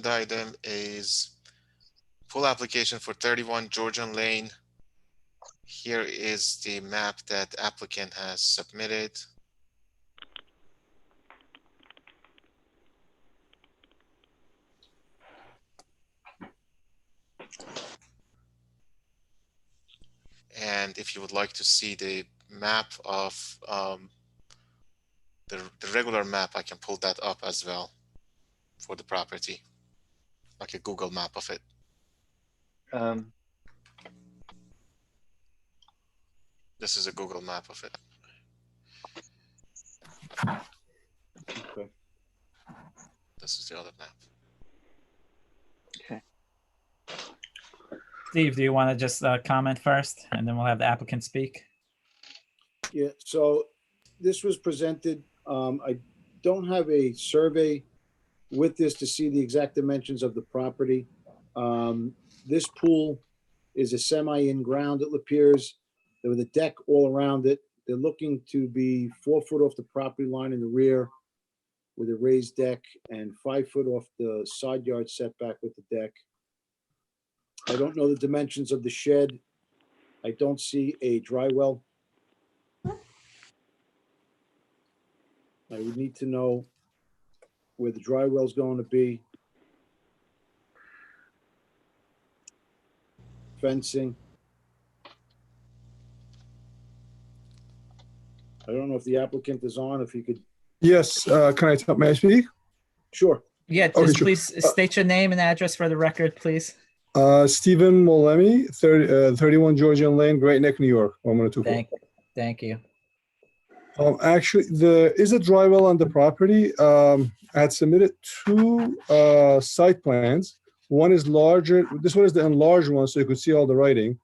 agenda item is full application for 31 Georgian Lane. Here is the map that applicant has submitted. And if you would like to see the map of the regular map, I can pull that up as well for the property, like a Google map of it. This is a Google map of it. Okay. This is the other map. Okay. Steve, do you want to just comment first, and then we'll have the applicant speak? Yeah, so this was presented. I don't have a survey with this to see the exact dimensions of the property. This pool is a semi-in-ground, it appears. There was a deck all around it. They're looking to be 4 foot off the property line in the rear with a raised deck and 5 foot off the side yard setback with the deck. I don't know the dimensions of the shed. I don't see a dry well. I would need to know where the dry well is going to be. Fencing. I don't know if the applicant is on, if you could, Yes, can I may I speak? sure. Yeah, Okay, just sure. please state your name and address for the record, please. Stephen Molemi, 31 Georgian Lane, Great Neck, New York, 11224. Thank you. Actually, there is a dry well on the property. I had submitted 2 site plans. One is larger. This one is the enlarged one, so you could see all the writing.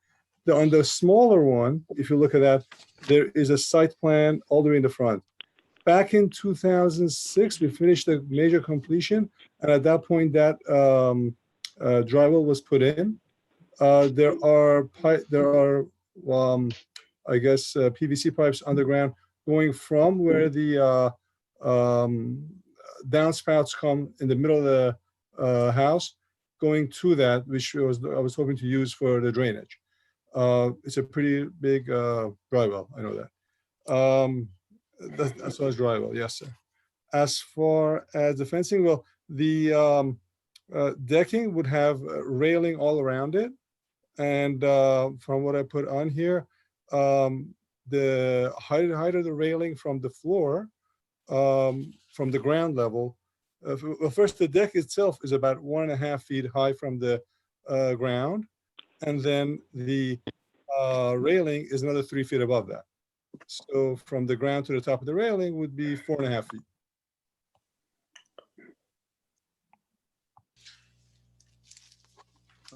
On the smaller one, if you look at that, there is a site plan all the way in the front. Back in 2006, we finished the major completion, and at that point, that dry well was put in. There are I guess PVC pipes underground going from where the downspouts come in the middle of the house, going to that, which I was hoping to use for the drainage. It's a pretty big dry well, I know that. As far as dry well, yes, sir. As far as the fencing, well, the decking would have railing all around it. And from what I put on here, the height of the railing from the floor, from the ground level, well, first, the deck itself is about 1.5 feet high from the ground. And then the railing is another 3 feet above that. So from the ground to the top of the railing would be 4.5 feet.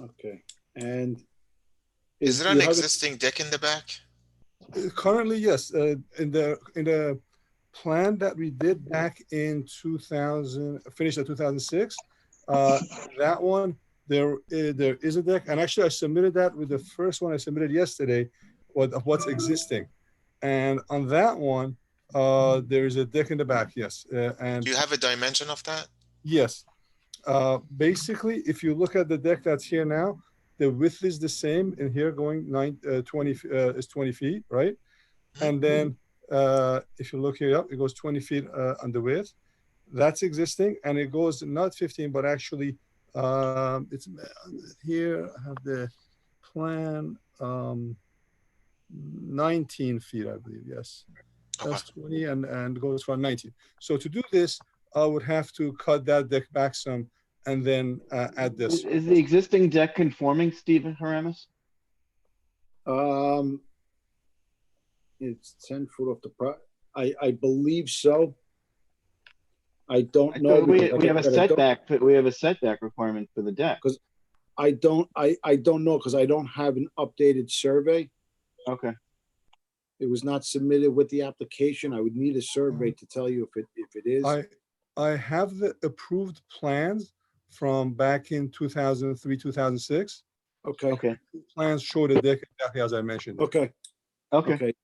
Okay, and Is there an existing deck in the back? Currently, yes. In the plan that we did back in 2000, finished in 2006, that one, there is a deck. And actually, I submitted that with the first one I submitted yesterday, of what's existing. And on that one, there is a deck in the back, yes. And Do you have a dimension of that? yes. Basically, if you look at the deck that's here now, the width is the same in here going 20 feet, right? And then if you look here up, it goes 20 feet on the width. That's existing, and it goes not 15, but actually it's here. I have the plan 19 feet, I believe. Yes, that's 20 and goes from 19. So to do this, I would have to cut that deck back some and then add this. Is the existing deck conforming, Stephen Haramis? It's 10 foot off the I believe so. I don't know. We have a setback, but we have a setback requirement for the deck. Because I don't know, because I don't have an updated survey. Okay. It was not submitted with the application. I would need a survey to tell you if it is. I have the approved plans from back in 2003, 2006. Okay. Okay. Plans show the deck exactly as I mentioned. Okay. Okay. Okay.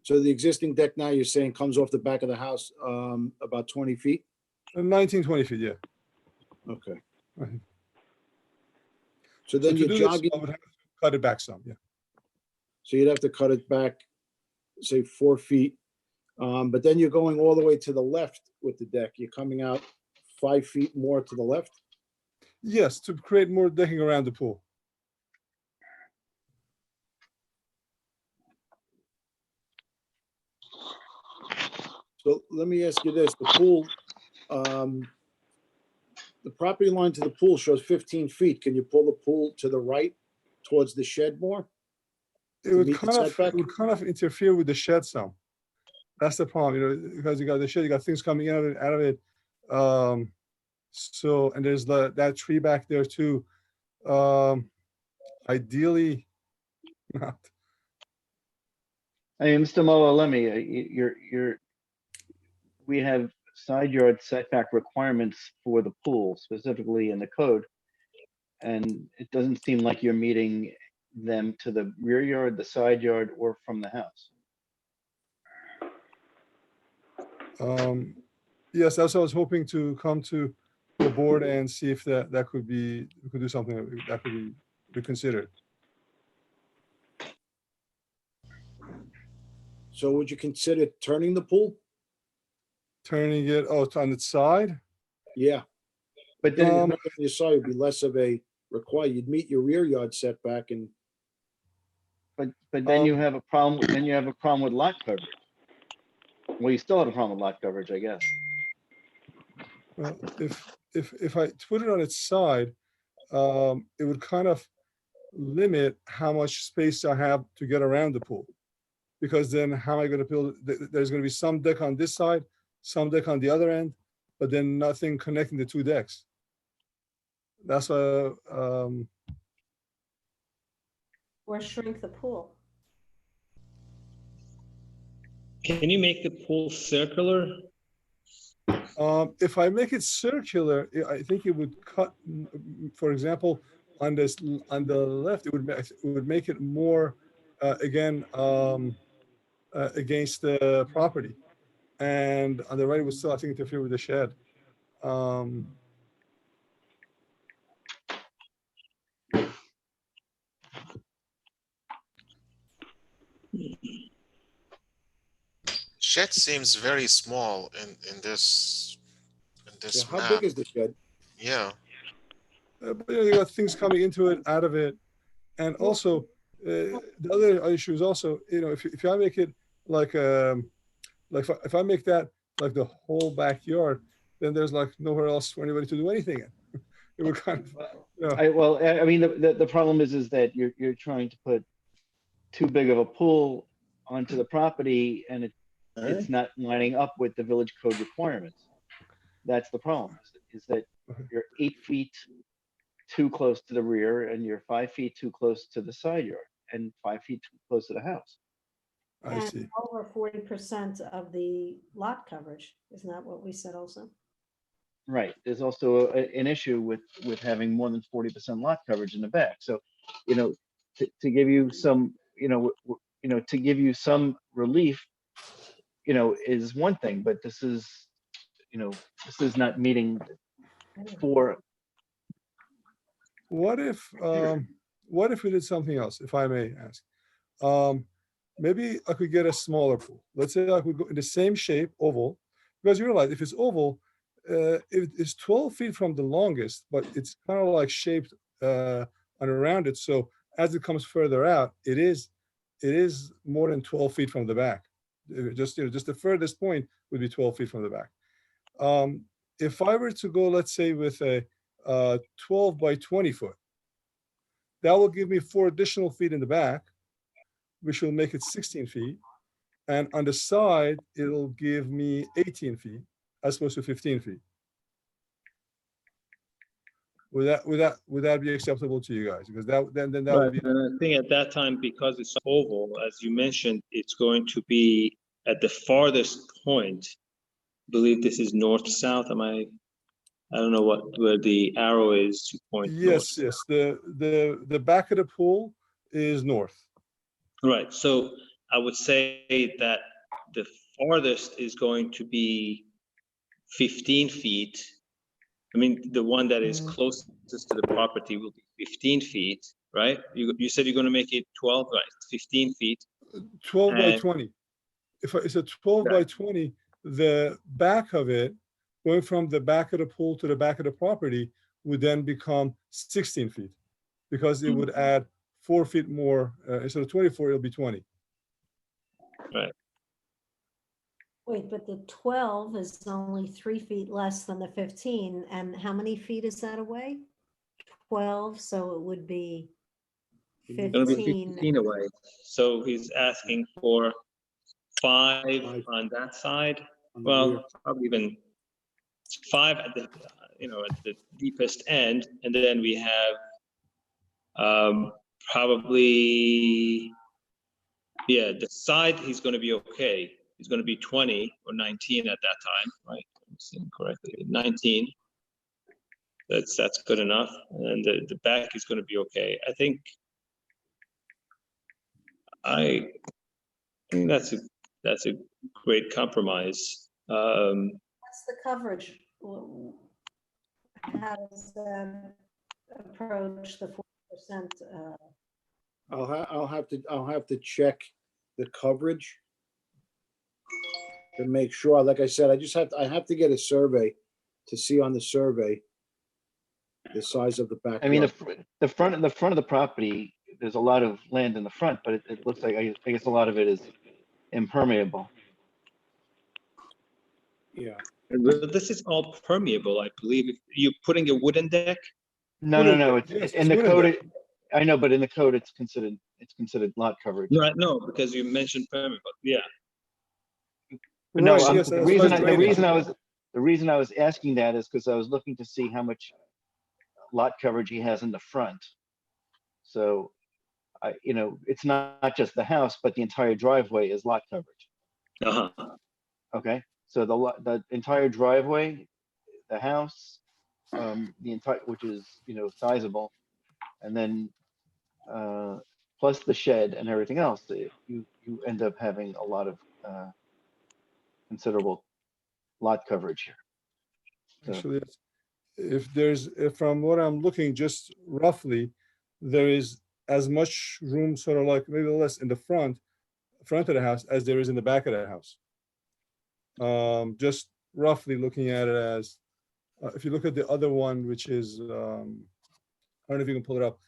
So the existing deck now, you're saying comes off the back of the house, about 20 feet? 19, 20 feet, yeah. Okay. Right. So So then to you're do this, jogging, I would have to cut it back some, yeah. so you'd have to cut it back, say 4 feet. But then you're going all the way to the left with the deck. You're coming out 5 feet more to the left. Yes, to create more decking around the pool. So let me ask you this, the pool, the property line to the pool shows 15 feet. Can you pull the pool to the right towards the shed more? It To would meet the kind of, setback? it would kind of interfere with the shed some. That's the problem, you know, because you got the shed, you got things coming out of it. So, and there's that tree back there too. Ideally, not. I mean, Mr. Moa, we have side yard setback requirements for the pool, specifically in the code. And it doesn't seem like you're meeting them to the rear yard, the side yard, or from the house. Yes, that's what I was hoping to come to the board and see if that could be, we could do something that could be reconsidered. So would you consider turning the pool? Turning it, oh, it's on its side? Yeah. But Then then, on your side would be less of a require, you'd meet your rear yard setback and but then you Um, have a problem, then you have a problem with lot coverage. Well, you still have a problem with lot coverage, I guess. Well, if I put it on its side, it would kind of limit how much space I have to get around the pool. Because then how am I gonna build, there's gonna be some deck on this side, some deck on the other end, but then nothing connecting the two decks. That's why, Or shrink the pool. Can you make the pool circular? if I make it circular, I think it would cut, for example, on this, on the left, it would make it more, again, against the property. And on the right, it would still, I think, interfere with the shed. Shed seems very small in this yeah, how map. big is the shed? Yeah, But you got things coming into it, out of it. And also, the other issue is also, you know, if I make it like if I make that like the whole backyard, then there's like nowhere else for anybody to do anything in. It would kind of, you know, I mean, the problem is that you're trying to put too big of a pool onto the property, and it's not lining up with the village code requirements. That's the problem, is that you're 8 feet too close to the rear, and you're 5 feet too close to the side yard, and 5 feet too close to the house. I And see. over 40% of the lot coverage. Isn't that what we said also? Right, there's also an issue with having more than 40% lot coverage in the back. So, you know, to give you some, to give you some relief, is one thing, but this is not meeting for. What if we did something else, if I may ask? Maybe I could get a smaller pool. Let's say I could go in the same shape, oval, because you realize if it's oval, it's 12 feet from the longest, but it's kind of like shaped and around it. So as it comes further out, it is more than 12 feet from the back. Just the furthest point would be 12 feet from the back. If I were to go, let's say, with a 12 by 20 foot, that will give me 4 additional feet in the back, which will make it 16 feet. And on the side, it'll give me 18 feet as opposed to 15 feet. Would that be acceptable to you guys? Because then that would Right, be, and I think at that time, because it's oval, as you mentioned, it's going to be at the farthest point. I believe this is north-south. I don't know where the arrow is to point north. yes. The back of the pool is north. Right, so I would say that the farthest is going to be 15 feet. I mean, the one that is closest to the property will be 15 feet, right? You said you're gonna make it 12, right? 15 feet. 12 by And- 20. If it's a 12 by 20, the back of it, going from the back of the pool to the back of the property, would then become 16 feet because it would add 4 feet more. Instead of 24, it'll be 20. Wait, but the 12 is only 3 feet less than the 15, and how many feet is that away? 12, so it would be It'll be 15. 15 away. So he's asking for 5 5. on that side. on the rear. Well, probably even 5 at the, at the deepest end, and then we have probably, yeah, the side he's going to be okay. He's going to be 20 or 19 at that time, right? I'm seeing correctly, 19. That's good enough, and the back is going to be okay. I think that's a great compromise. What's the coverage? How does that approach the 40%? I'll have to check the coverage to make sure. Like I said, I have to get a survey to see on the survey the size of the back. I mean, the front of the property, there's a lot of land in the front, but it looks like, I guess a lot of it is impermeable. Yeah, This is all permeable, I believe. If you're putting a wooden deck. No, it's Yes, in it's the wooden code. deck. I know, but in the code, it's considered lot coverage. Right, no, because you mentioned permeable. Yeah, But no, Right, yes, the that's reason, why it's the reason I was asking that is because I was looking to see how much lot coverage he has in the front. So, it's not just the house, but the entire driveway is lot coverage. Okay, so the entire driveway, the house, the entire, which is, sizable, and then plus the shed and everything else, you end up having a lot of considerable lot coverage here. So, Actually, if from what I'm looking, just roughly, there is as much room, sort of like maybe less in the front of the house as there is in the back of the house. Just roughly looking at it as, if you look at the other one, which is, I don't know if you can pull it up,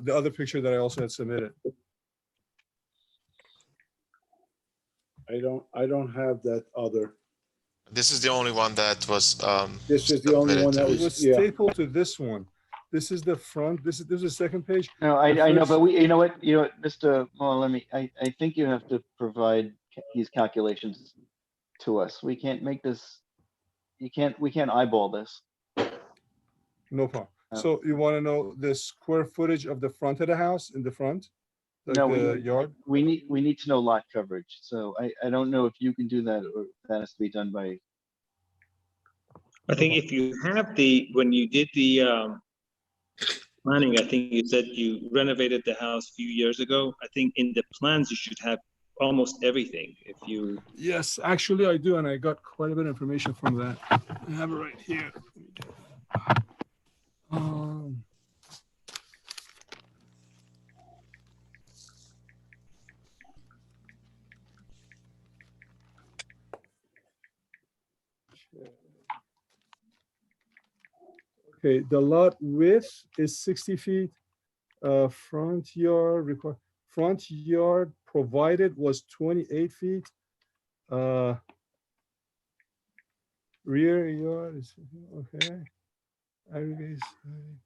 the other picture that I also had submitted. I don't have that other. This is the only one that was. This is the only one that It was was, yeah. stapled to this one. This is the front, this is the second page. no, I know, but you know what, Mr. Muller, I think you have to provide these calculations to us. We can't make this, we can't eyeball this. No problem. Oh. So you want to know the square footage of the front of the house in the front? Like No, the yard? we need to know lot coverage. So I don't know if you can do that, or if that has to be done by, I think if you have when you did the planning, I think you said you renovated the house a few years ago. I think in the plans, you should have almost everything. If you, Yes, actually I do, and I got quite a bit of information from that. I have it right here. Okay, the lot width is 60 feet. Front yard provided was 28 feet. Rear yard is, okay. Aggregate size.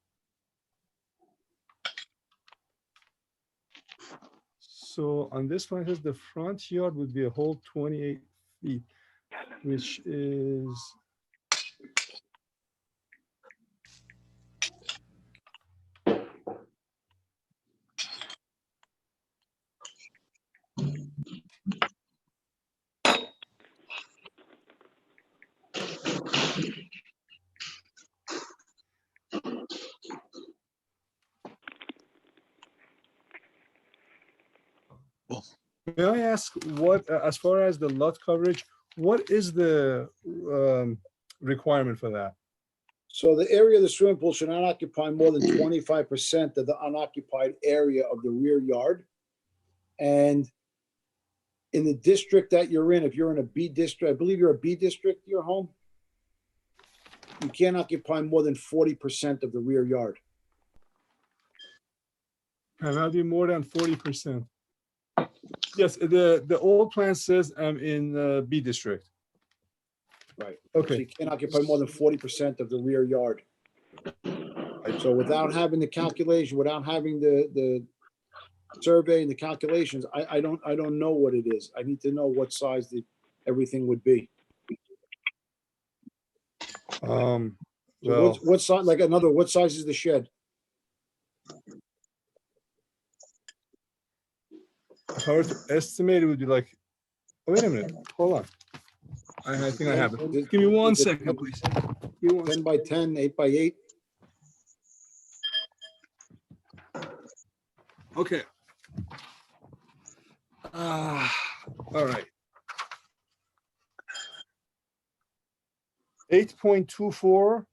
So on this one, it says the front yard would be a whole 28 feet, which is, May I ask what, as far as the lot coverage, what is the requirement for that? So the area of the swimming pool should not occupy more than 25% of the unoccupied area of the rear yard. And in the district that you're in, if you're in a B district, I believe you're a B district, your home, you can't occupy more than 40% of the rear yard. Cannot be more than 40%. Yes, the old plan says I'm in B district. Right. So Okay. you can't occupy more than 40% of the rear yard. So without having the calculation, without having the survey and the calculations, I don't know what it is. I need to know what size everything would be. So Well, what size, what size is the shed? if I were to estimate, it would be like, oh, wait a minute, hold on. I think I have it. Give me 1 Is it second, please. Give me 1 10 second. by 10, 8 by 8? Okay. All right. 8.24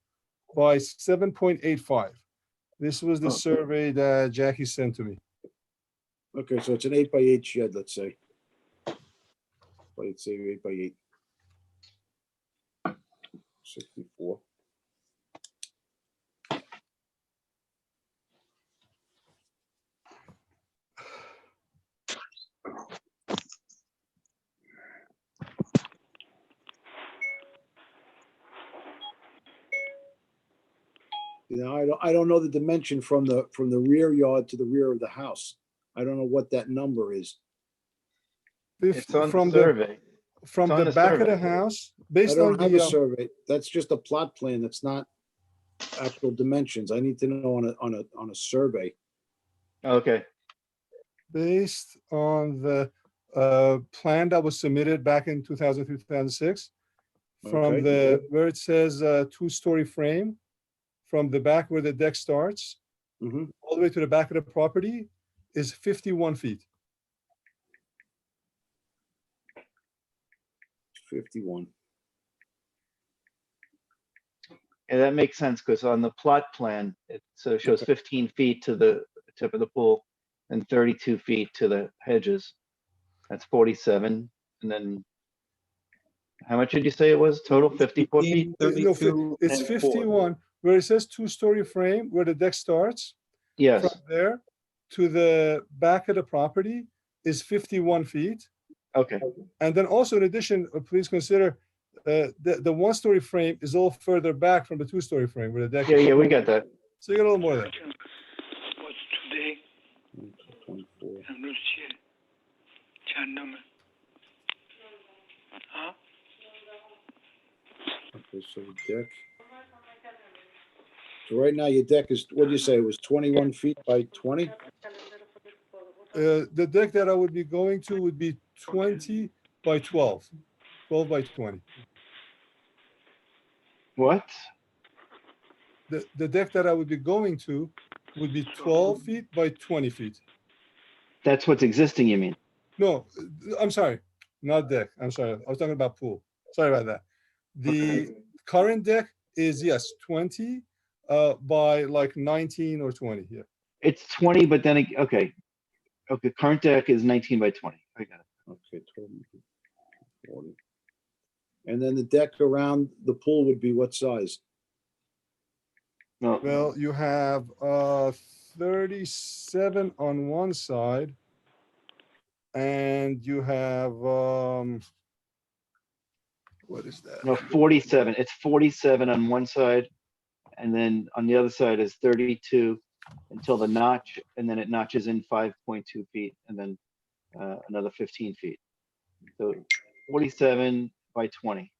by 7.85. This was the survey that Jackie sent to me. Okay, so it's an 8 by 8 shed, let's say. Let's say 8 by 8. 64. You know, I don't know the dimension from the rear yard to the rear of the house. I don't know what that number is. It's on the From survey. from It's on the the back of the survey. house, I based on don't have a the, survey. That's just a plot plan. That's not actual dimensions. I need to know on a survey. Okay, based on the plan that was submitted back in 2003, 2006, from Okay. where it says 2-story frame, from the back where the deck starts, Mhm. all the way to the back of the property is 51 feet. 51. and that makes sense, because on the plot plan, it shows 15 feet to the tip of the pool and 32 feet to the hedges. That's 47, and then how much did you say it was total? 54 feet? 15, No, 32, it's and 4. 51, where it says 2-story frame, where the deck starts, Yes, from there to the back of the property is 51 feet. okay, And then also in addition, please consider the 1-story frame is all further back from the 2-story frame where the deck. yeah, we got that. So you get a little more there. What's today 24. and Lucia? Chandam. Huh? Okay, so the deck. So right now your deck is, what did you say? It was 21 feet by 20? The deck that I would be going to would be 20 by 12, 12 by 20. What? The deck that I would be going to would be 12 feet by 20 feet. That's what's existing, you mean? No, I'm sorry, not deck. I'm sorry. I was talking about pool. Sorry about that. The current deck is, yes, 20 by like 19 or 20. Yeah. It's 20, but then, okay. Okay, current deck is 19 by 20. I got it. Okay, 12, 40. And then the deck around the pool would be what size? No, Well, you have 37 on one side, and you have what is that? no, 47. It's 47 on one side, and then on the other side is 32 until the notch, and then it notches in 5.2 feet, and then another 15 feet. So 47 by 20.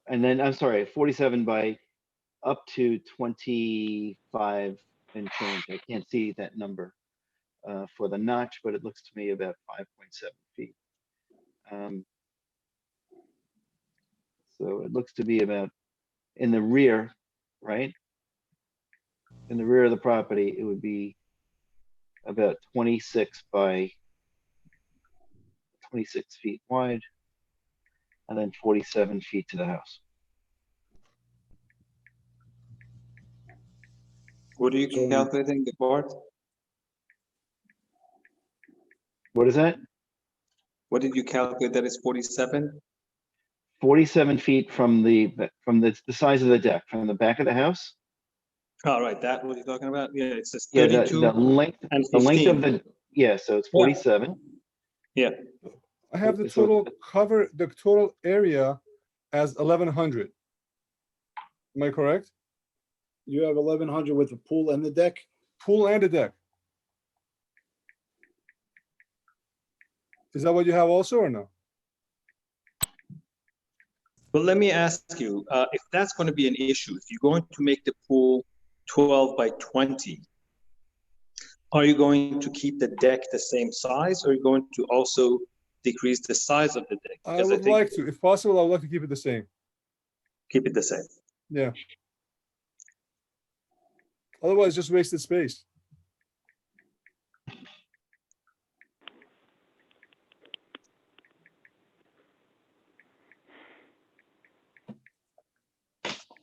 And then, I'm sorry, 47 by up to 25 and change. I can't see that number for the notch, but it looks to me about 5.7 feet. So it looks to be about in the rear, right? In the rear of the property, it would be about 26 by 26 feet wide, and then 47 feet to the house. What are you So- calculating, the board? What is that? What did you calculate that is 47? 47 feet from the size of the deck, from the back of the house. All right, that what you're talking about? Yeah, it says Yeah, 32 the length, and the length 15. of the, yeah, so it's Yeah. 47. Yeah, I have the So- total cover, the total area as 1100. Am I correct? You have 1,100 with the pool and the deck? Pool and a deck. Is that what you have also or no? but let me ask you, if that's going to be an issue, if you're going to make the pool 12 by 20, are you going to keep the deck the same size, or are you going to also decrease the size of the deck? I Because would think like to, if possible, I would like to keep it the same. keep it the same. Yeah. Otherwise, just wasted space.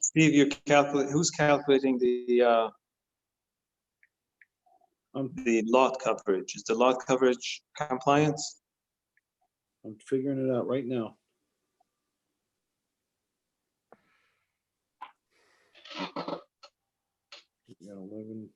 Steve, who's calculating the lot coverage? Is the lot coverage compliance? I'm figuring it out right now. You got 11.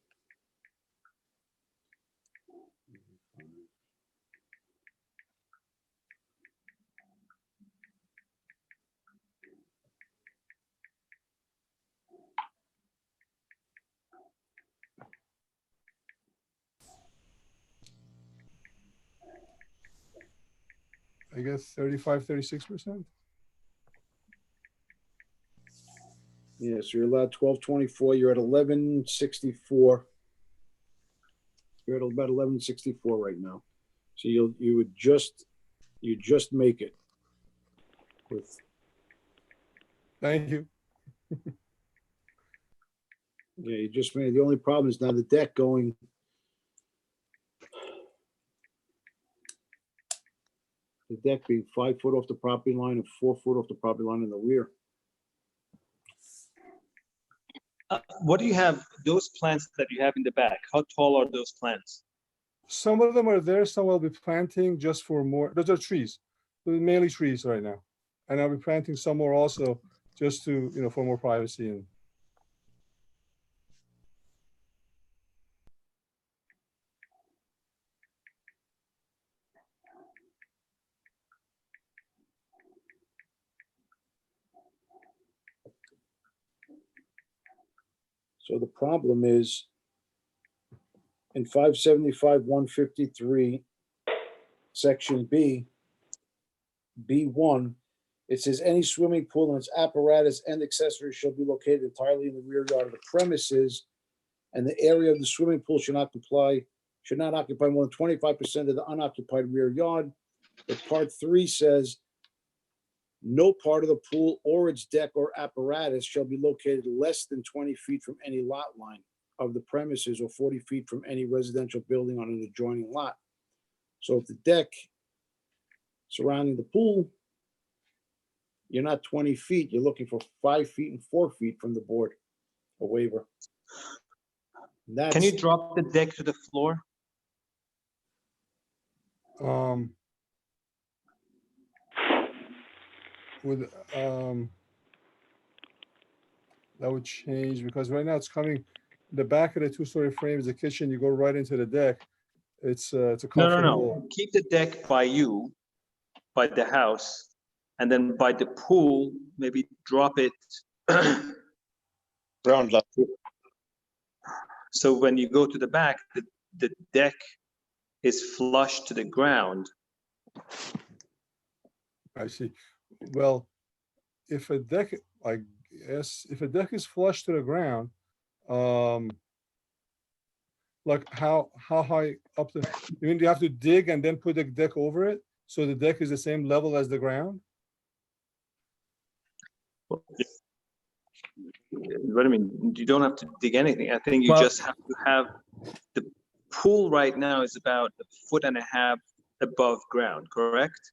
I guess 35, 36%. Yeah, so you're allowed 1224. You're at 1164. You're at about 1164 right now. So you just make it with, Thank you. yeah, you just made, the only problem is now the deck going. The deck being 5 foot off the property line and 4 foot off the property line in the rear. What do you have, those plants that you have in the back, how tall are those plants? Some of them are there, some I'll be planting just for more, those are trees, they're mainly trees right now. And I'll be planting some more also, just to, for more privacy and. So the problem is in 575-153, section B, B1, it says any swimming pool and its apparatus and accessories shall be located entirely in the rear yard of the premises, and the area of the swimming pool should not occupy more than 25% of the unoccupied rear yard. But part 3 says no part of the pool or its deck or apparatus shall be located less than 20 feet from any lot line of the premises or 40 feet from any residential building on an adjoining lot. So if the deck surrounding the pool, you're not 20 feet, you're looking for 5 feet and 4 feet from the board, a waiver. That's, Can you drop the deck to the floor? That would change because right now it's coming, the back of the 2-story frame is the kitchen, you go right into the deck. It's a comfortable. No. Keep the deck by you, by the house, and then by the pool, maybe drop it. Ground level. So when you go to the back, the deck is flush to the ground. I see. Well, if a deck, I guess, if a deck is flush to the ground, like how high up the, you mean you have to dig and then put the deck over it? So the deck is the same level as the ground? What I mean, you don't have to dig anything. I think you Well- just have to have, the pool right now is about 1.5 feet above ground, correct?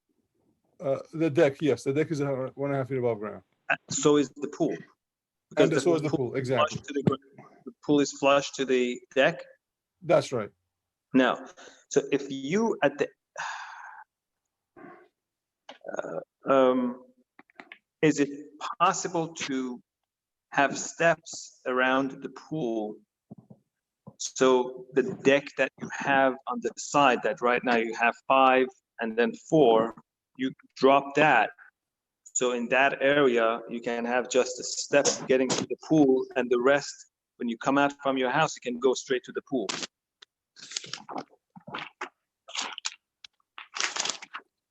The deck, yes, the deck is 1.5 feet above ground. So is the pool. And so is the pool, is exactly. flush to the the pool is flush to the deck. That's right. Now, so if you at the, is it possible to have steps around the pool? So the deck that you have on the side, that right now you have 5 and then 4, you drop that. So in that area, you can have just a step getting to the pool, and the rest, when you come out from your house, you can go straight to the pool.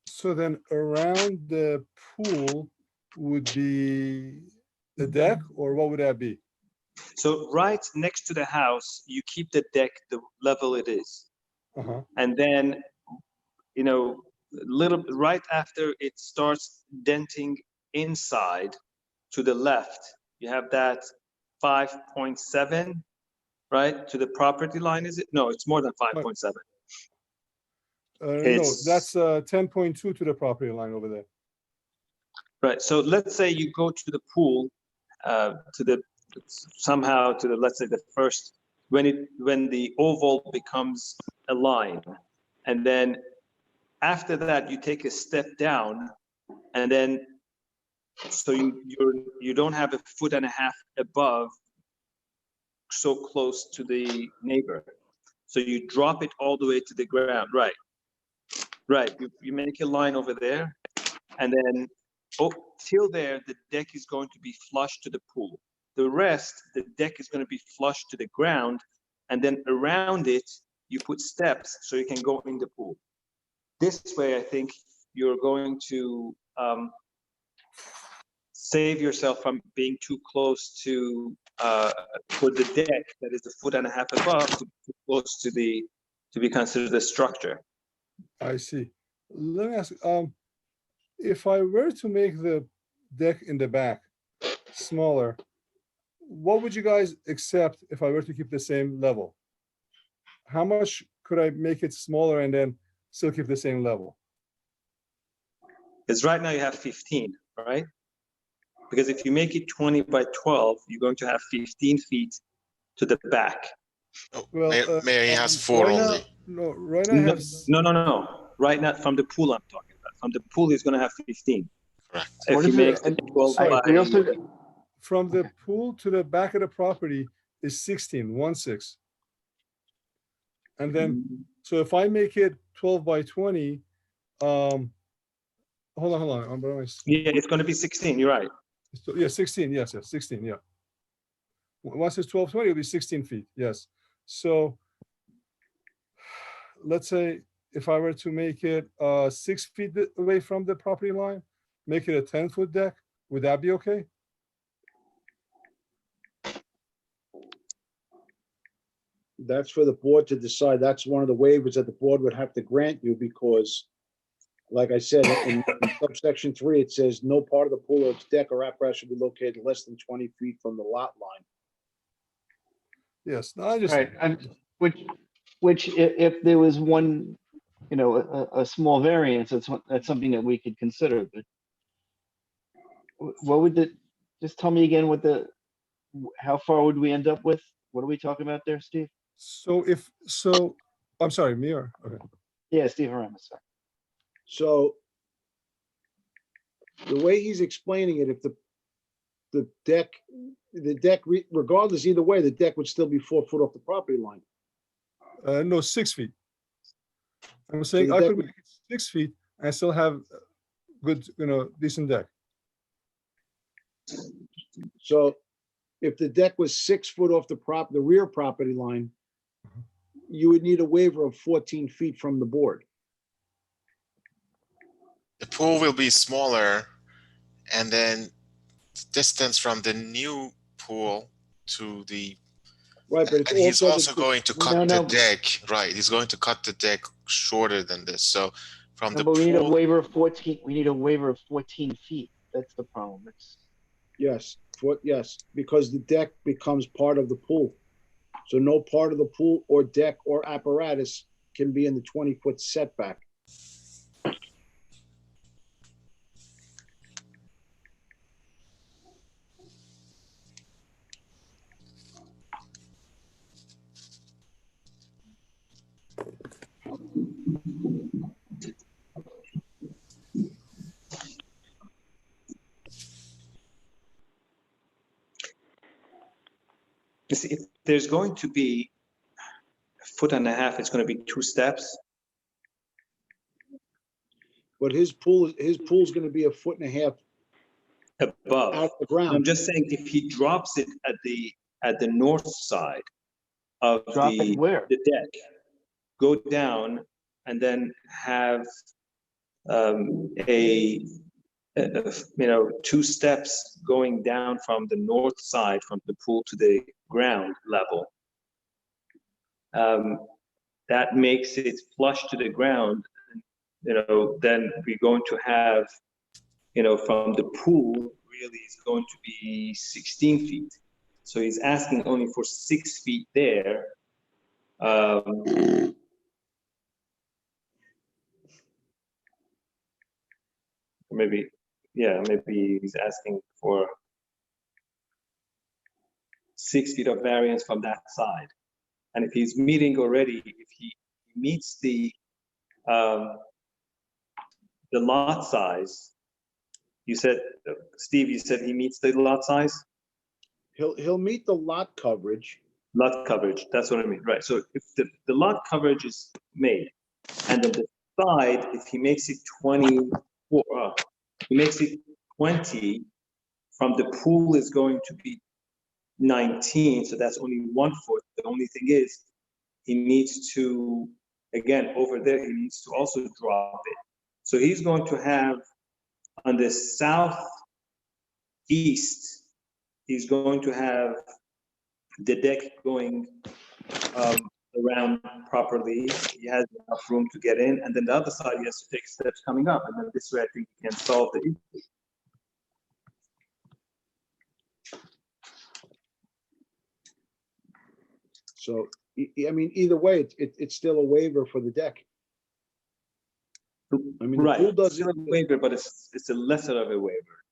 So then around the pool would be the deck, or what would that be? So right next to the house, you keep the deck the level it is. Uh-huh. And then, you know, little right after it starts denting inside to the left, you have that 5.7, right? To the property line, is it? No, it's more than 5.7. No, It's- that's 10.2 to the property line over there. Right, so let's say you go to the pool, to the, somehow to the, let's say the first, when the oval becomes a line, and then after that, you take a step down, and then, so you don't have 1.5 feet above, so close to the neighbor. So you drop it all the way to the ground, right? Right, you make a line over there, and then till there, the deck is going to be flush to the pool. The rest, the deck is going to be flush to the ground, and then around it, you put steps so you can go in the pool. This way, I think you're going to save yourself from being too close to for the deck that is 1.5 feet above, too close to be considered a structure. I see. Let me ask, if I were to make the deck in the back smaller, what would you guys accept if I were to keep the same level? How much could I make it smaller and then still keep the same level? Because right now you have 15, right? Because if you make it 20 by 12, you're going to have 15 feet to the back. Well, Mayor, he has 4 right now- only. No, right now I have, No. Right now, from the pool I'm talking about. From the pool, he's going to have 15. Correct. If What you is make it? it 12 Sorry, by, We also, from the Okay. pool to the back of the property is 16. And then, so if I make it 12 by 20, hold on. I'm going to yeah, it's going to be 16. You're right. So, yeah, 16, yes, 16, yeah. Once it's 1220, it'll be 16 feet, yes. So let's say if I were to make it 6 feet away from the property line, make it a 10-foot deck, would that be okay? That's for the board to decide. That's one of the waivers that the board would have to grant you because, like I said, in subsection 3, it says no part of the pool or its deck or apparatus should be located less than 20 feet from the lot line. Yes, no, I just, right, and which if there was one, you know, a small variance, that's something that we could consider, but what would just tell me again how far would we end up with? What are we talking about there, Steve? so I'm sorry, Mir, okay. Yeah, Steve Aramis, sorry. So the way he's explaining it, if the deck, regardless, either way, the deck would still be 4 foot off the property line. No, 6 feet. I'm saying the I deck could would- make it 6 feet and still have good, decent deck. So if the deck was 6 foot off the rear property line, you would need a waiver of 14 feet from the board. The pool will be smaller, and then distance from the new pool to the, Right, but it's and he's also the- going to No, cut the no. deck, right? He's going to cut the deck shorter than this. So from No, the but we need a pool, waiver of 14, we need a waiver of 14 feet. That's the problem. Yes, because the deck becomes part of the pool. So no part of the pool or deck or apparatus can be in the 20-foot setback. You see, if there's going to be a foot and a half, it's going to be 2 steps. But his pool's gonna be a foot and a half Above. out of the I'm ground. just saying, if he drops it at the north side of Drop it where? the deck, go down and then have a 2 steps going down from the north side, from the pool to the ground level. That makes it flush to the ground. Then we're going to have, from the pool, really is going to be 16 feet. So he's asking only for 6 feet there. Maybe he's asking for 6 feet of variance from that side. And if he's meeting already, if he meets the lot size, Steve, you said he meets the lot size? He'll meet the lot coverage. Lot coverage, that's what I mean, right? So if the lot coverage is made, and then the side, if he makes it 24, he makes it 20, from the pool is going to be 19, so that's only 1 foot. The only thing is, he needs to, again, over there, he needs to also drop it. So he's going to have, on the southeast, he's going to have the deck going around properly. He has enough room to get in, and then the other side, he has to take steps coming up, and then this way I think he can solve the issue. So, I mean, either way, it's still a waiver for the deck. I mean, the Right, pool it's still a waiver, but it's a lesser of a waiver.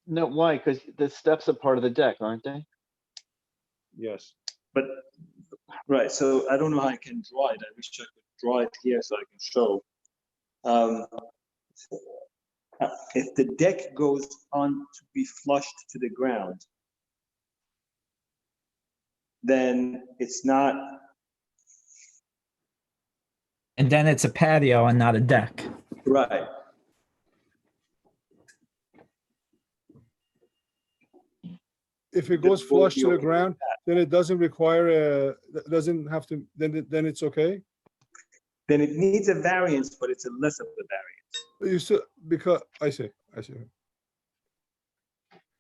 No, why? Because the steps are part of the deck, aren't they? Yes. But, right, so I don't know how I can draw it. I wish I could draw it here so I can show. If the deck goes on to be flushed to the ground, then it's not, And then it's a patio and not a deck. right. If it goes flush to the ground, then it doesn't require doesn't have to, then it's okay? Then it needs a variance, but it's a less of a variance. You still, because, I see.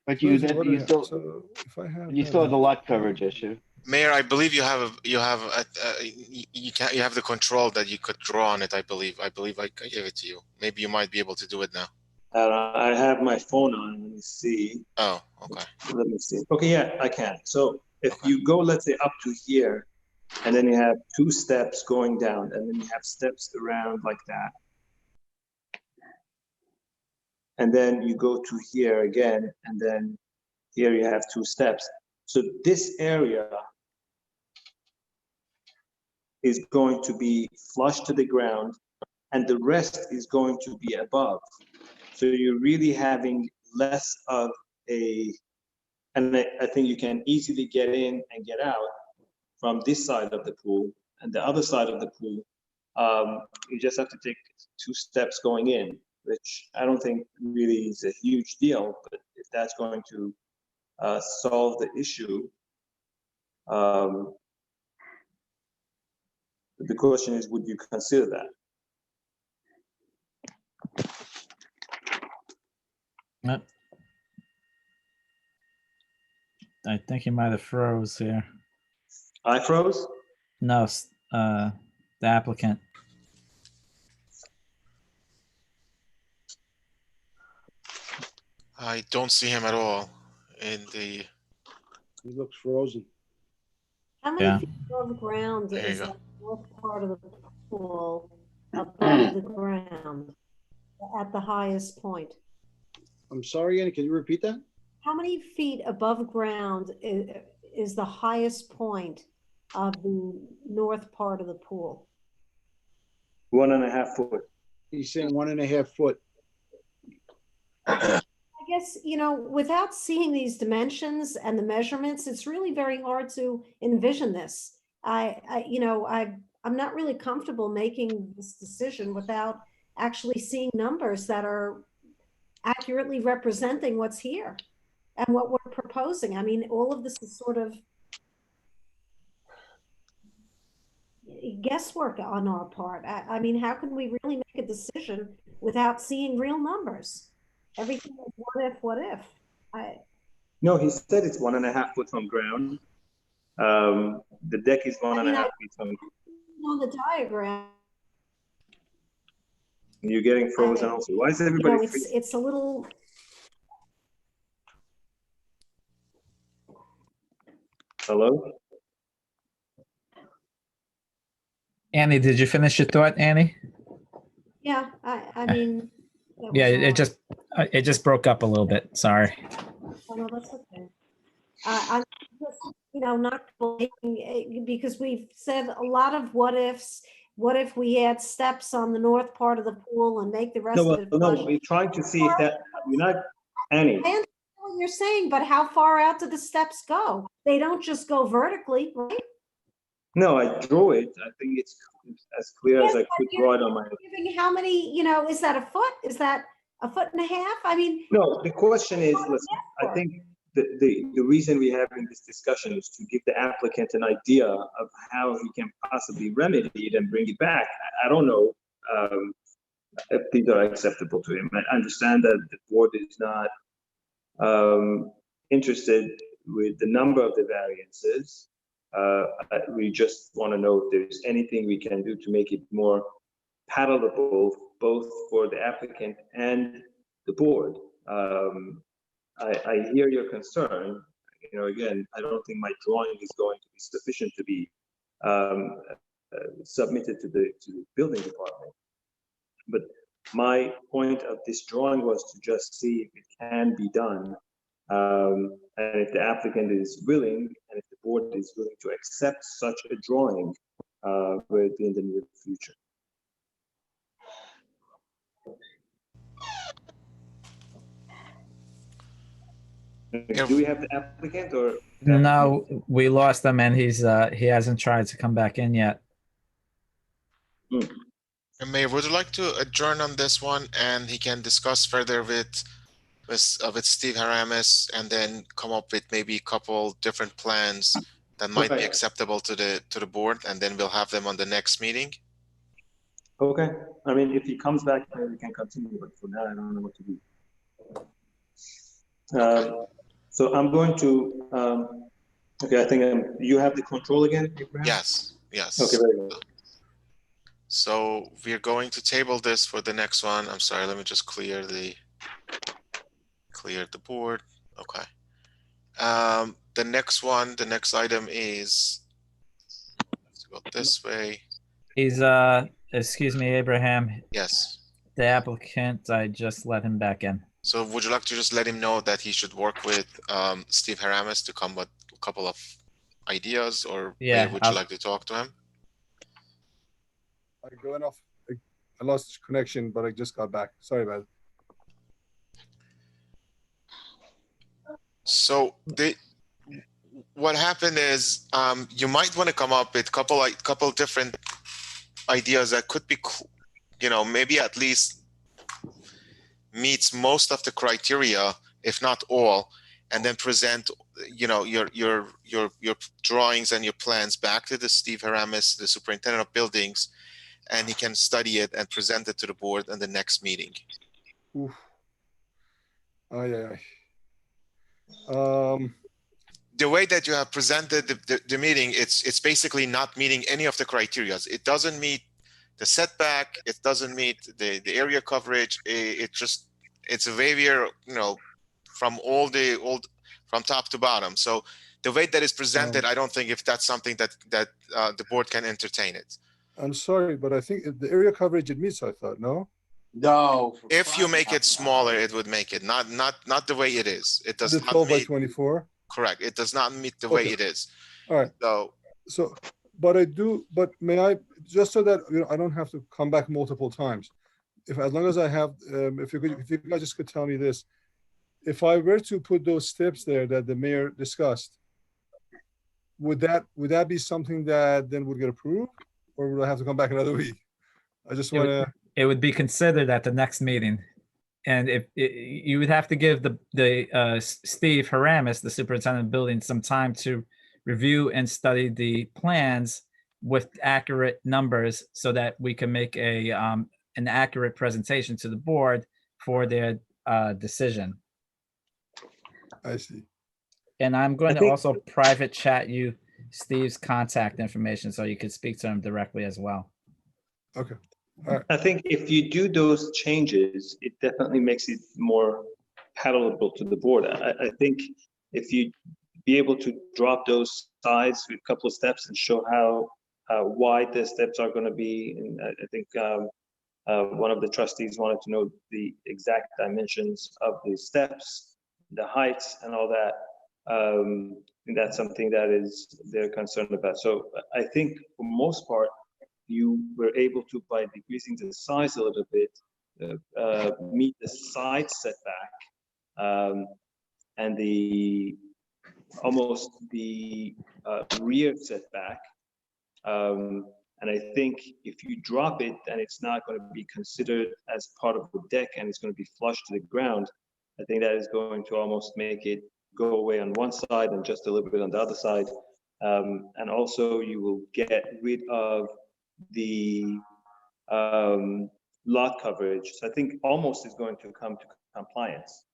But So you if I have the lot coverage issue. Mayor, I believe you have the control that you could draw on it. I believe I gave it to you. Maybe you might be able to do it now. I have my phone on. Let me see. Oh, okay. Let me see. Okay, yeah, I can. So if you go, let's say, up to here, and then you have 2 steps going down, and then you have steps around like that. And then you go to here again, and then here you have 2 steps. So this area is going to be flush to the ground, and the rest is going to be above. So you're really having less of and I think you can easily get in and get out from this side of the pool, and the other side of the pool, you just have to take 2 steps going in, which I don't think really is a huge deal, but if that's going to solve the issue, the question is, would you consider that? Yep. I think he might have froze here. I froze? No, the applicant. I don't see him at all in the. He looks frozen. How many Yeah. feet above ground There you is go. that north part of the pool above the ground at the highest point? I'm sorry, Annie, can you repeat that? How many feet above ground is the highest point of the north part of the pool? 1.5 foot. He's saying 1.5 foot. I guess, without seeing these dimensions and the measurements, it's really very hard to envision this. I'm not really comfortable making this decision without actually seeing numbers that are accurately representing what's here and what we're proposing. I mean, all of this is sort of guesswork on our part. I mean, how can we really make a decision without seeing real numbers? Everything is what if? No, he said it's 1.5 foot from ground. The deck is 1.5 feet from. On the diagram. You're getting frozen also. Why is everybody freezing? It's a little. Hello? Annie, did you finish your thought, Annie? Yeah, I mean. Yeah, it just broke up a little bit. Sorry. Oh, no, that's okay. I'm just, not blaming, because we've said a lot of what ifs. What if we add steps on the north part of the pool and make the rest of it? No, we're trying to see if that, we're not, Annie. I understand what you're saying, but how far out do the steps go? They don't just go vertically, right? No, I drew it. I think it's as clear as I could draw it on my. Giving how many, is that a foot? Is that a foot and a half? I mean. No, the question is, listen, I think the reason we're having this discussion is to give the applicant an idea of how he can possibly remedy it and bring it back. I don't know if these are acceptable to him. I understand that the board is not interested with the number of the variances. We just want to know if there's anything we can do to make it more palatable, both for the applicant and the board. I hear your concern. Again, I don't think my drawing is going to be sufficient to be submitted to the building department. But my point of this drawing was to just see if it can be done. And if the applicant is willing, and if the board is willing to accept such a drawing, will be in the near future. Do we have the applicant or? No, we lost him, and he hasn't tried to come back in yet. And Mayor, would you like to adjourn on this one, and he can discuss further with Steve Haramis, and then come up with maybe a couple different plans that might be acceptable to the board, and then we'll have them on the next meeting. Okay. I mean, if he comes back, we can continue, but for now, I don't know what to do. So I'm going to, okay, I think you have the control again, Abraham? Yes. Okay, very good. So we're going to table this for the next one. I'm sorry, let me just clear the board. Okay. The next item is, let's go this way. He's excuse me, Abraham. Yes. The applicant, I just let him back in. So would you like to just let him know that he should work with Steve Haramis to come with a couple of ideas, or yeah, would you like to talk to him? Going off. I lost connection, but I just got back. Sorry about it. So what happened is you might want to come up with a couple different ideas that could be, maybe at least meets most of the criteria, if not all, and then present, your drawings and your plans back to the Steve Haramis, the superintendent of buildings, and he can study it and present it to the board in the next meeting. Oof. The way that you have presented the meeting, it's basically not meeting any of the criteria. It doesn't meet the setback. It doesn't meet the area coverage. It's a waiver, from from top to bottom. So the way that is presented, I don't think if that's something that the board can entertain it. I'm sorry, but I think the area coverage it meets, I thought, no? No. If you make it smaller, it would make it not the way it is. It does The not 12 by meet. 24. Correct. It does not meet the way it is. All right. So, but may I, just so that I don't have to come back multiple times, as long as I have, if you guys just could tell me this, if I were to put those steps there that the mayor discussed, would that be something that then would get approved, or would I have to come back another week? I just It would- want to. It would be considered at the next meeting. And if you would have to give Steve Haramis, the superintendent of building, some time to review and study the plans with accurate numbers so that we can make an accurate presentation to the board for their decision. I see. And I'm going I to think- also private chat you Steve's contact information so you could speak to him directly as well. Okay. I think if you do those changes, it definitely makes it more palatable to the board. I think if you be able to drop those sides with a couple of steps and show how wide the steps are going to be, and I think one of the trustees wanted to know the exact dimensions of the steps, the heights, and all that. And that's something that they're concerned about. So I think for most part, you were able to, by decreasing the size a little bit, meet the side setback and almost the rear setback. And I think if you drop it, then it's not going to be considered as part of the deck and it's going to be flush to the ground. I think that is going to almost make it go away on one side and just a little bit on the other side. And also you will get rid of the lot coverage. So I think almost is going to come to compliance.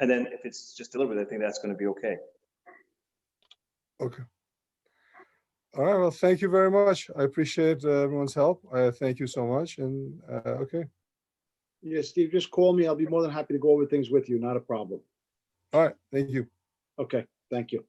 And then if it's just a little bit, I think that's going to be okay. Okay. All right. Well, thank you very much. I appreciate everyone's help. Thank you so much. And okay. Yeah, Steve, just call me. I'll be more than happy to go over things with you. Not a problem. All right. Thank you. Okay, thank you.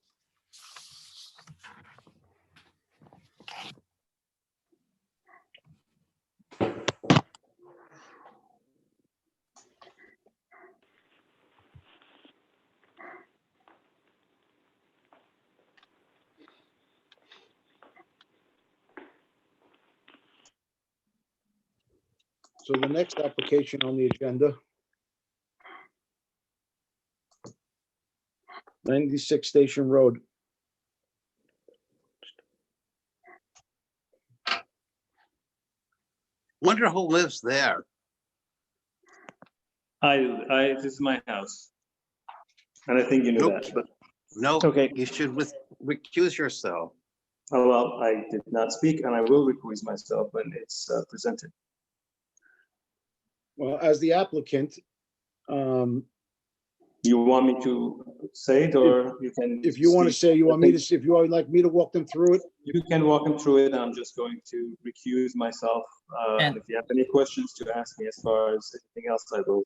So the next application on the agenda, 96 Station Road. Wonder who lives there. This is my house. And I think you know Nope. that, but No, Okay. you should recuse yourself. oh, well, I did not speak and I will recuse myself when it's presented. Well, as the applicant, You want me to say it or you can? if you want to speak? say, you want me to, if you would like me to walk them through it, You can walk him through it. I'm just going to recuse myself. And And- if you have any questions to ask me as far as anything else, I will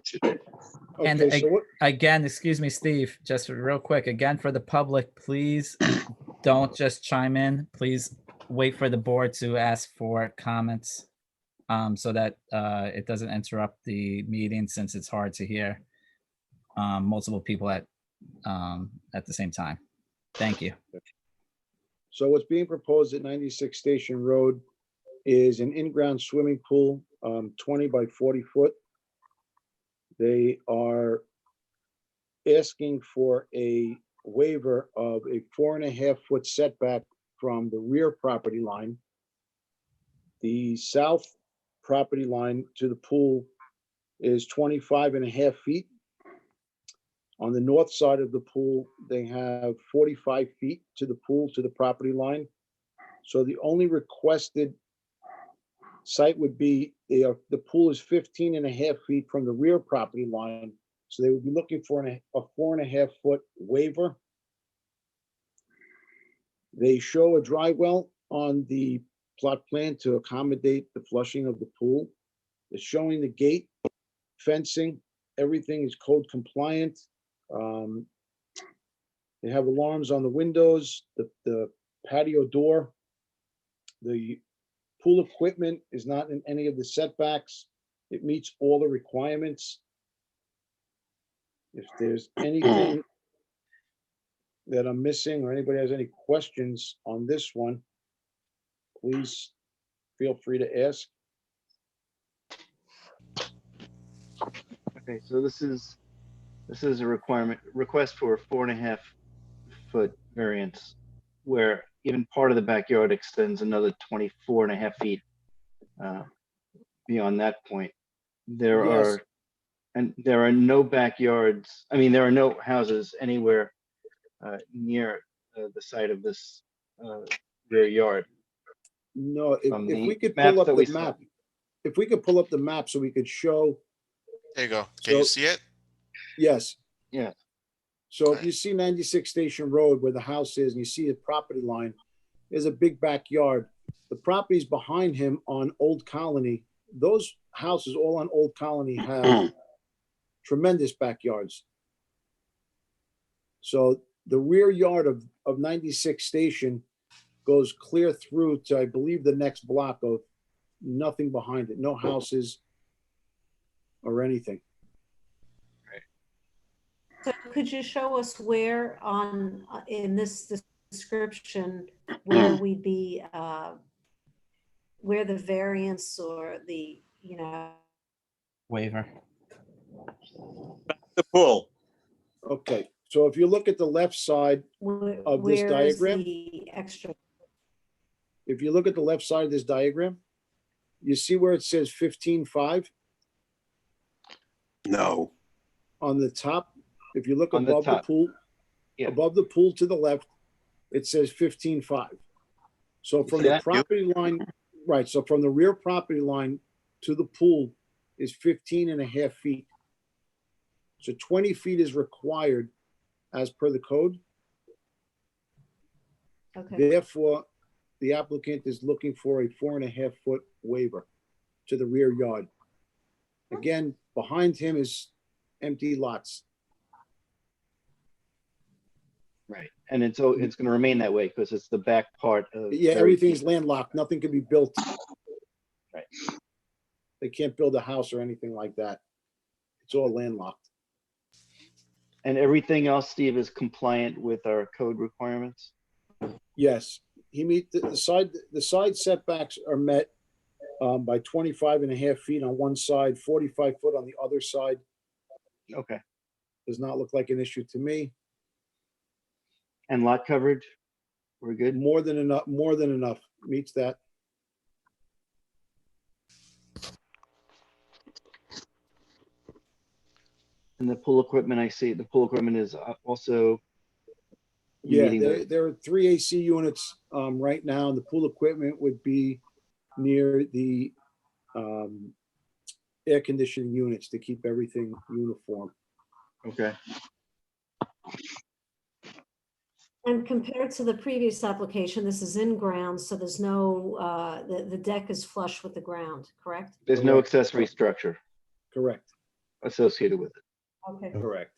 chip in. And okay, so what, Again, excuse me, Steve, just real quick, again, for the public, please don't just chime in. Please wait for the board to ask for comments so that it doesn't interrupt the meeting since it's hard to hear multiple people at the same time. Thank you. so what's being proposed at 96 Station Road is an in-ground swimming pool, 20 by 40 foot. They are asking for a waiver of a 4.5 foot setback from the rear property line. The south property line to the pool is 25.5 feet. On the north side of the pool, they have 45 feet to the pool, to the property line. So the only requested site would be, the pool is 15.5 feet from the rear property line. So they would be looking for a 4.5 foot waiver. They show a dry well on the plot plan to accommodate the flushing of the pool. It's showing the gate, fencing, everything is code compliant. They have alarms on the windows, the patio door. The pool equipment is not in any of the setbacks. It meets all the requirements. If there's anything that I'm missing or anybody has any questions on this one, please feel free to ask. Okay, so this is a request for a 4.5-foot variance where even part of the backyard extends another 24.5 feet beyond that point. There Yes. are no backyards. I mean, there are no houses anywhere near the site of this rear yard. No, From if the we could maps pull up that we the saw. map, if we could pull up the map so we could show, There you go. Can you So- see it? yes. Yeah. So if you see 96 Station Road where the house is and you see a property line, there's a big backyard. The properties behind him on Old Colony, those houses all on Old Colony have tremendous backyards. So the rear yard of 96 Station goes clear through to, I believe, the next block of nothing behind it, no houses or anything. So could you show us where on, in this description, where we'd be, where the variance or the, you know, Waiver. The pool. Okay, so if you look at the left side, Of this where is diagram? the extra? if you look at the left side of this diagram, you see where it says 15.5 No. on the top? If you look On the above the top. pool, Yeah. above the pool to the left, it says 15.5. So from see the that? property line, right, so from the rear property line to the pool is 15.5 feet. So 20 feet is required as per the code. Okay, Therefore, the applicant is looking for a 4.5-foot waiver to the rear yard. Again, behind him is empty lots. Right. And it's going to remain that way because it's the back part of. Yeah, very everything's deep. landlocked. Nothing can be built. Right. They can't build a house or anything like that. It's all landlocked. And everything else, Steve, is compliant with our code requirements? Yes, he meet the side setbacks are met by 25.5 feet on one side, 45 foot on the other side. Okay. Does not look like an issue to me. And lot coverage? We're good? More than enough, meets that. And the pool equipment, I see the pool equipment is also. Yeah, meeting the- there are 3 AC units right now. The pool equipment would be near the air conditioning units to keep everything uniform. Okay. and compared to the previous application, this is in ground, so there's no, the deck is flush with the ground, correct? There's no Correct. accessory structure Correct, associated with it. Okay. correct.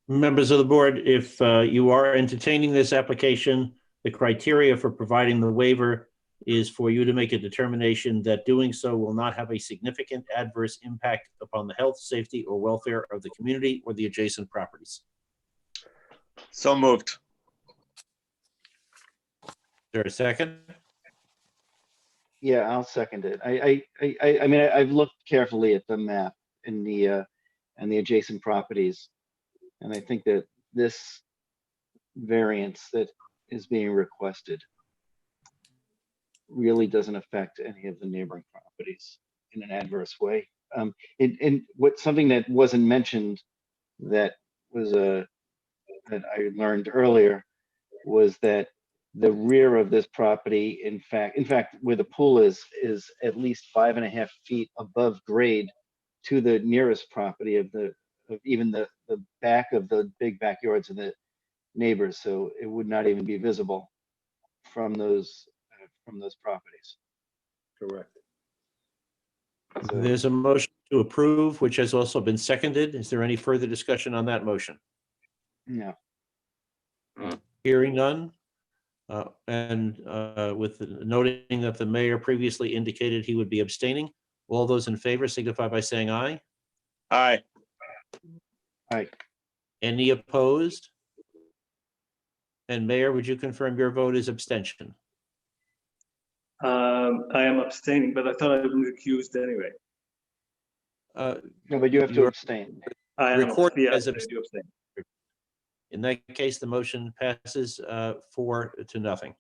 Members of the board, if you are entertaining this application, the criteria for providing the waiver is for you to make a determination that doing so will not have a significant adverse impact upon the health, safety, or welfare of the community or the adjacent properties. So moved. Is there a second? Yeah, I'll second it. I mean, I've looked carefully at the map and the adjacent properties. And I think that this variance that is being requested really doesn't affect any of the neighboring properties in an adverse way. And something that wasn't mentioned that was that I learned earlier was that the rear of this property, in fact, where the pool is at least 5.5 feet above grade to the nearest property of even the back of the big backyards of the neighbors. So it would not even be visible from those properties. Correct. So, There's a motion to approve, which has also been seconded. Is there any further discussion on that motion? yeah. Hearing none. And with noting that the mayor previously indicated he would be abstaining, all those in favor signify by saying aye. Aye. All right. Any opposed? And Mayor, would you confirm your vote is abstention? I am abstaining, but I thought I was recused anyway. No, but you have to You're- abstain. I am, Record yeah, as I abst- do abstain. In that case, the motion passes 4-0.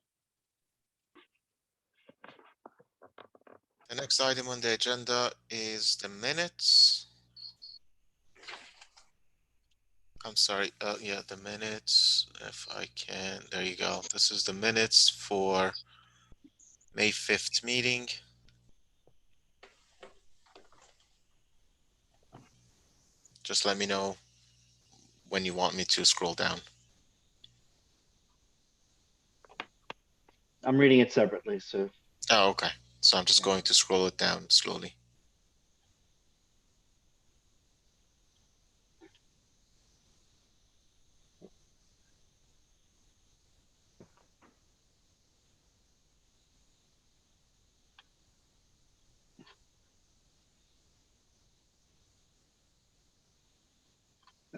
The next item on the agenda is the minutes. I'm sorry, yeah, the minutes, if I can, there you go. This is the minutes for May 5th meeting. Just let me know when you want me to scroll down. I'm reading it separately, so Oh, okay. So I'm just going to scroll it down slowly.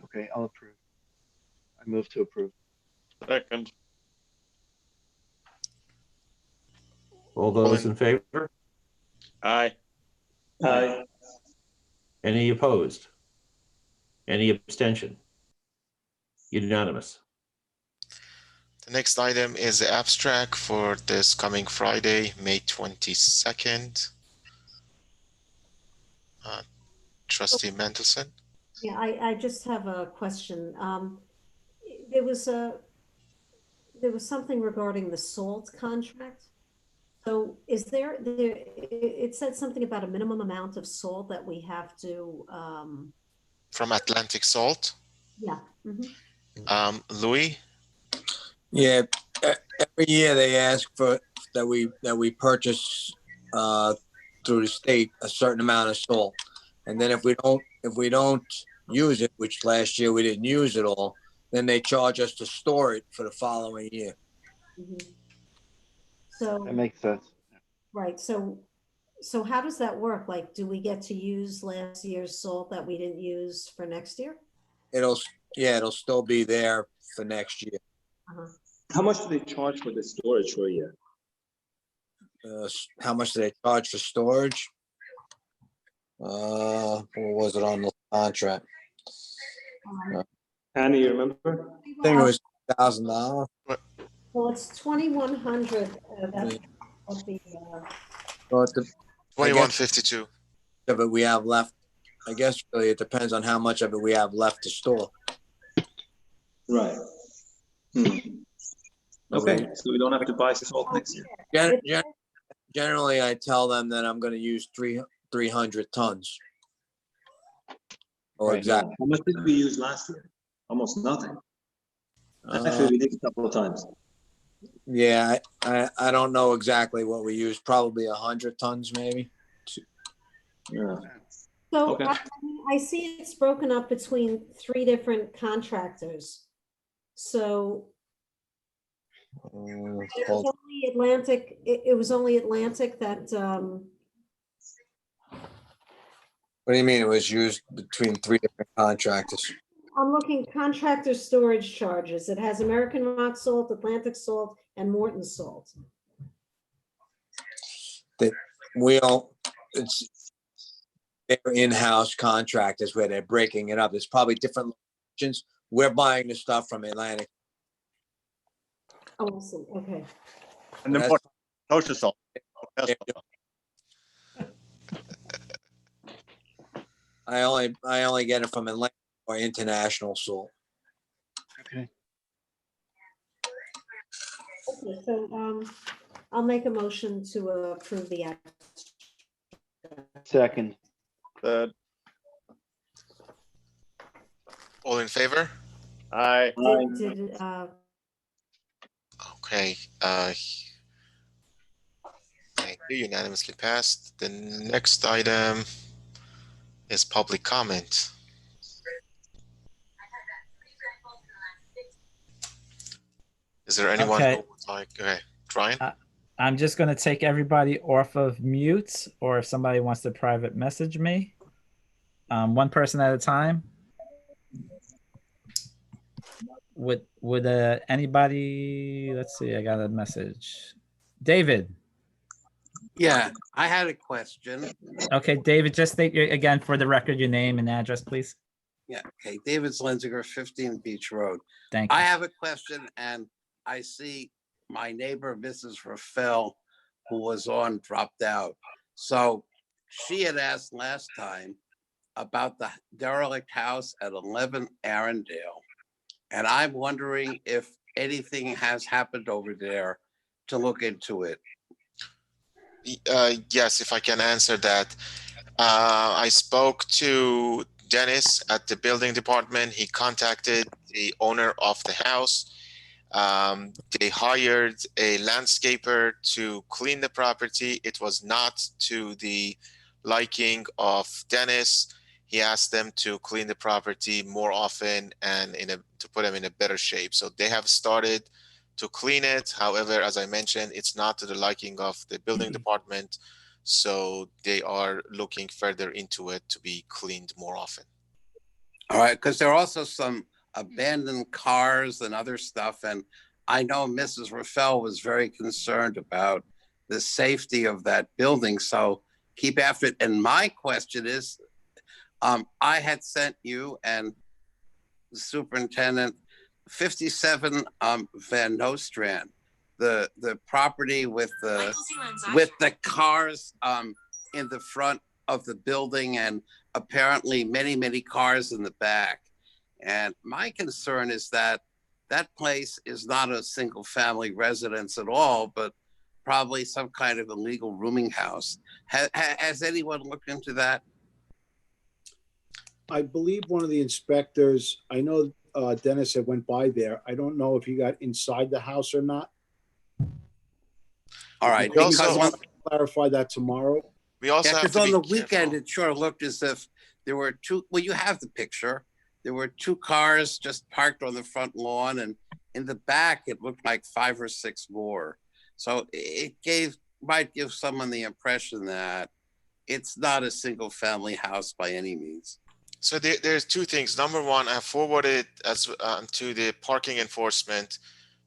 okay, I'll approve. I move to approve. Second. All those in favor? Aye. Aye. Any opposed? Any abstention? Unanimous. The next item is the abstract for this coming Friday, May 22nd. Trustee Mendelson? Yeah, I just have a question. There was something regarding the salt contract. So is it said something about a minimum amount of salt that we have to, From Atlantic Salt. yeah. Mhm. Louis? Yeah, every year they ask for that we purchase through the state a certain amount of salt, and then if we don't use it, which last year we didn't use it all, then they charge us to store it for the following year. Mhm. So, That makes sense. right, so how does that work? Like, do we get to use last year's salt that we didn't use for next year? It'll still be there for next year. Uh-huh. How much do they charge for the storage for a year? How much do they charge for storage? What was it on the contract? Annie, you remember? I think it was $1,000. Well, it's 2,100, that's what the, But 2152. of it we have left. I guess really it depends on how much of it we have left to store. Right. Okay, so we don't have to buy salt next year. Generally, I tell them that I'm going to use 300 tons. Or Right. exactly. How much did we use last year? Almost nothing. Actually, we did a couple of times. Yeah, I don't know exactly what we used. Probably 100 tons, maybe. Yeah. so Okay. I see it's broken up between 3 different contractors. So it was only Atlantic, it was only Atlantic that, What do you mean it was used between 3 different contractors? I'm looking contractor storage charges. It has American Rock Salt, Atlantic Salt, and Morton Salt. It's their in-house contractors where they're breaking it up. There's probably different locations. We're buying the stuff from Atlantic. Oh, I see. Okay. And then put kosher salt. I only get it from Atlantic or International Salt. Okay. Okay, so I'll make a motion to approve the act. Second. Third. All in favor? Aye. Okay. Thank you. Unanimously passed. The next item is public comment. Is there anyone Okay. who would like? Okay, Ryan. I'm just going to take everybody off of mute, or if somebody wants to private message me, one person at a time. Would anybody? Let's see. I got a message. David. Yeah, I had a question. Okay, David, just state again for the record, your name and address, please. Yeah, okay, David Slenziger, 15 Beach Road. Thank I you. have a question, and I see my neighbor, Mrs. Rafael, who was on, dropped out. So she had asked last time about the derelict house at 11 Arundel. And I'm wondering if anything has happened over there to look into it. Yes, if I can answer that. I spoke to Dennis at the building department. He contacted the owner of the house. They hired a landscaper to clean the property. It was not to the liking of Dennis. He asked them to clean the property more often and to put them in a better shape. So they have started to clean it. However, as I mentioned, it's not to the liking of the building department. So they are looking further into it to be cleaned more often. All right, because there are also some abandoned cars and other stuff. And I know Mrs. Rafael was very concerned about the safety of that building. So keep after it. And my question is, I had sent you and the superintendent 57 Van Nostrand, the property with the cars in the front of the building and apparently many cars in the back. And my concern is that that place is not a single family residence at all, but probably some kind of illegal rooming house. Has anyone looked into that? I believe one of the inspectors, I know Dennis had went by there. I don't know if he got inside the house or not. All right. We also Because I'll clarify that tomorrow. We also have because to on be the weekend, careful. it sure looked as if there were two, well, you have the picture. There were two cars just parked on the front lawn, and in the back, it looked like 5 or 6 more. So it might give someone the impression that it's not a single family house by any means. So there's two things. Number one, I have forwarded to the parking enforcement.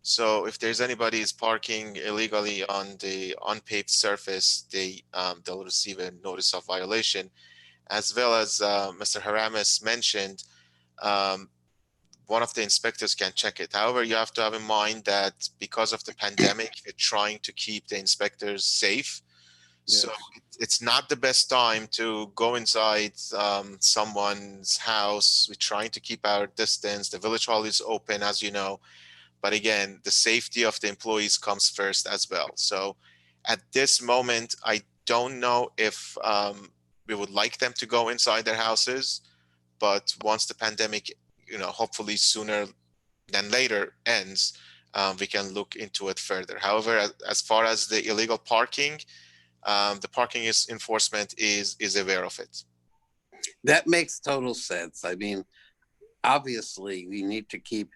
So if there's anybody is parking illegally on the unpaved surface, they'll receive a notice of violation. As well as Mr. Haramis mentioned, one of the inspectors can check it. However, you have to have in mind that because of the pandemic, we're trying to keep the inspectors safe. Yes. So it's not the best time to go inside someone's house. We're trying to keep our distance. The village hall is open, as you know. But again, the safety of the employees comes first as well. So at this moment, I don't know if we would like them to go inside their houses. But once the pandemic, hopefully sooner than later ends, we can look into it further. However, as far as the illegal parking, the parking enforcement is aware of it. That makes total sense. I mean, obviously, we need to keep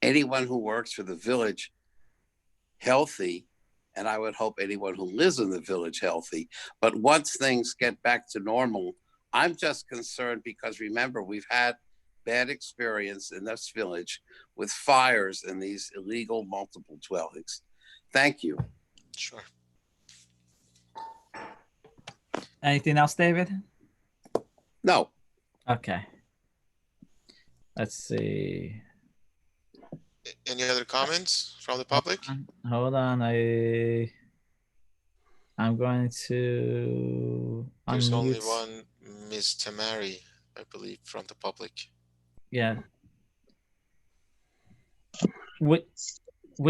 anyone who works for the village healthy, and I would hope anyone who lives in the village healthy. But once things get back to normal, I'm just concerned because remember, we've had bad experience in this village with fires in these illegal multiple dwellings. Thank you. Sure. Anything else, David? No. Okay. Let's see. Any other comments from the public? Hold on. I'm going to There's only unmute. one Ms. Tamari, I believe, from the public. Yeah. Would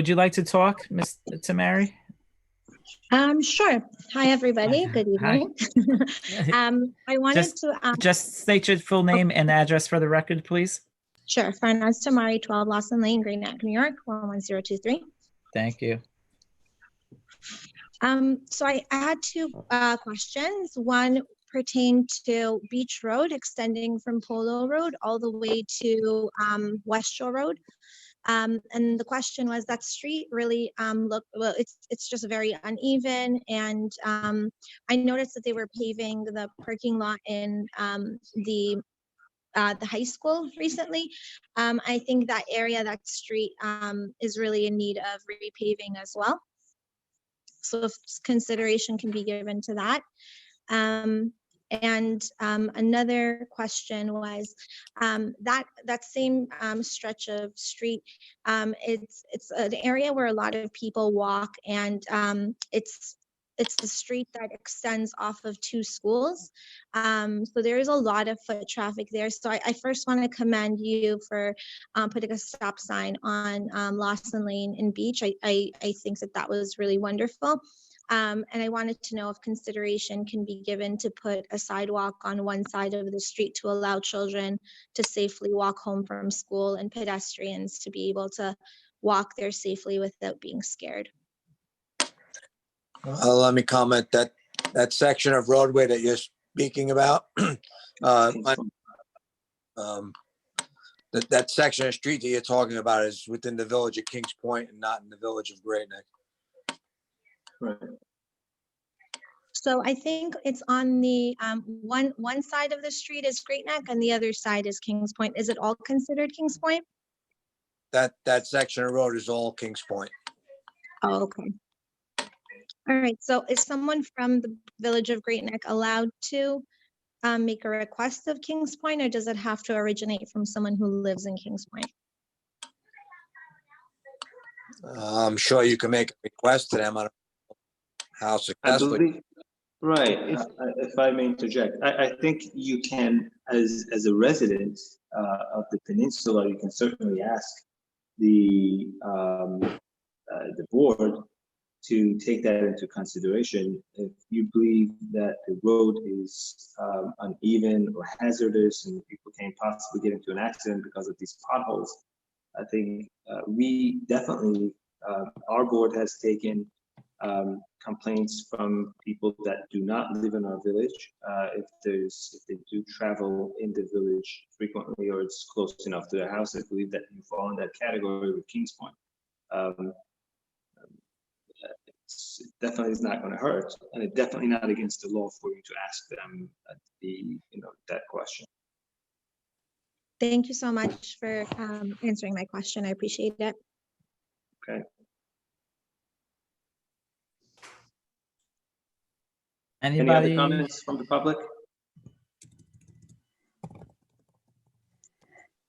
you like to talk, Ms. Tamari? Sure. Hi, everybody. Good evening. I wanted to just state your full name and address for the record, please. Sure. Farnaz Tamari, 12 Lawson Lane, Green Neck, New York, 11023. Thank you. So I had two questions. One pertained to Beach Road, extending from Polo Road all the way to West Shore Road. And the question was, that street really it's just very uneven. And I noticed that they were paving the parking lot in the high school recently. I think that area, that street is really in need of repaving as well. So if consideration can be given to that. Another question was that same stretch of street. It's an area where a lot of people walk, and it's the street that extends off of two schools. So there is a lot of foot traffic there. So I first want to commend you for putting a stop sign on Lawson Lane and Beach. I think that was really wonderful. And I wanted to know if consideration can be given to put a sidewalk on one side of the street to allow children to safely walk home from school and pedestrians to be able to walk there safely without being scared. Let me comment that section of roadway that you're speaking about, that section of street that you're talking about is within the village of Kings Point and not in the village of Great Neck. Right. So I think it's on the one side of the street is Great Neck and the other side is Kings Point. Is it all considered Kings Point? That section of road is all Kings Point. Oh, okay. All right. So is someone from the village of Great Neck allowed to make a request of Kings Point, or does it have to originate from someone who lives in Kings Point? I'm sure you can make a request to them on how I successful. believe, right, if I may interject, I think you can, as a resident of the peninsula, you can certainly ask the board to take that into consideration. If you believe that the road is uneven or hazardous and people can possibly get into an accident because of these potholes, I think we definitely, our board has taken complaints from people that do not live in our village. If they do travel in the village frequently or it's close enough to their house, I believe that you fall in that category with Kings Point. It definitely is not going to hurt, and it's definitely not against the law for you to ask them that question. Thank you so much for answering my question. I appreciate it. Okay. Any other Anybody? comments from the public?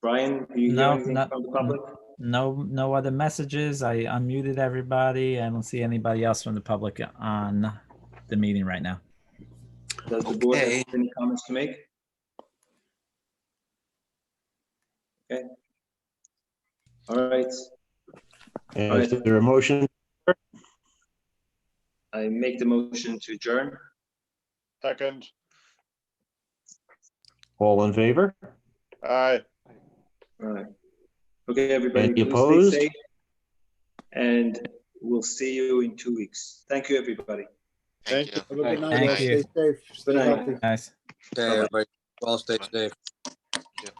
Brian, do you hear anything from the public? No other messages. I unmuted everybody. I don't see anybody else from the public on the meeting right now. Does the board have any comments to make? Okay. All right. Is there a motion? I make the motion to adjourn. Second. All in favor? Aye. All right. Okay, everybody, Any please opposed? stay safe. And we'll see you in 2 weeks. Thank you, everybody. Thank you. Have a good night. Thank All. you. Stay safe. Stay Good night. healthy. Nice. Okay, everybody, all stay safe.